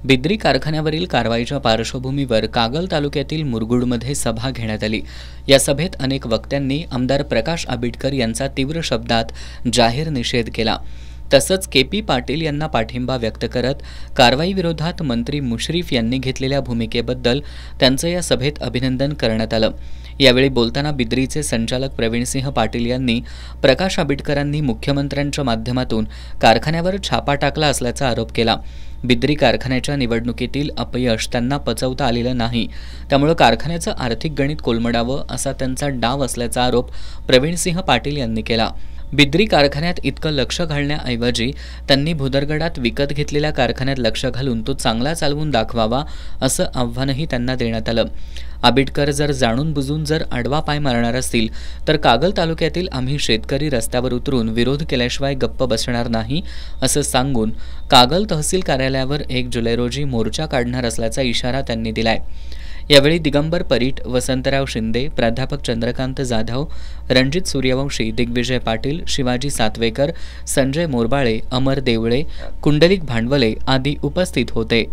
बिद्री कारखान्यावरील कारवाईच्या पार्श्वभूमीवर कागल तालुक्यातील मुरगुडमध्ये सभा घेण्यात आली। या सभेत अनेक वक्त्यांनी आमदार प्रकाश आबिटकर यांचा तीव्र शब्दात जाहीर निषेध केला। तसंच के.पी. पाटील यांना पाठिंबा व्यक्त करत कारवाईविरोधात मंत्री मुश्रीफ यांनी घेतलेल्या भूमिकेबद्दल त्यांचं या सभेत अभिनंदन करण्यात आलं। यावेळी बोलताना बिद्रीचे संचालक प्रवीणसिंह पाटील यांनी प्रकाश आबिटकरांनी मुख्यमंत्र्यांच्या माध्यमातून कारखान्यावर छापा टाकला असल्याचा आरोप केला। बिद्री कारखान्याच्या निवडणुकीतील अपयश त्यांना पचवता आलेलं नाही, त्यामुळे कारखान्याचं आर्थिक गणित कोलमडावं असा त्यांचा डाव असल्याचा आरोप प्रवीणसिंह पाटील यांनी केला। बिद्री कारखान्यात इतकं लक्ष घालण्याऐवजी त्यांनी भुदरगडात विकत घेतलेल्या कारखान्यात लक्ष घालून तो चांगला चालवून दाखवावा असं आव्हानही त्यांना देण्यात आलं। आबिटकर जर जाणून बुजून जर आडवा पाय मारणार असतील तर कागल तालुक्यातील आम्ही शेतकरी रस्त्यावर उतरून विरोध केल्याशिवाय गप्प बसणार नाही असं सांगून कागल तहसील कार्यालयावर 1 जुलै रोजी मोर्चा काढणार असल्याचा इशारा त्यांनी दिलाय। यावेळी दिगंबर परीट, वसंतराव शिंदे, प्राध्यापक चंद्रकांत जाधव, रणजित सूर्यवंशी, दिग्विजय पाटील, शिवाजी सातवेकर, संजय मोरबाळे, अमर देवळे, कुंडलिक भांडवले आदी उपस्थित होते।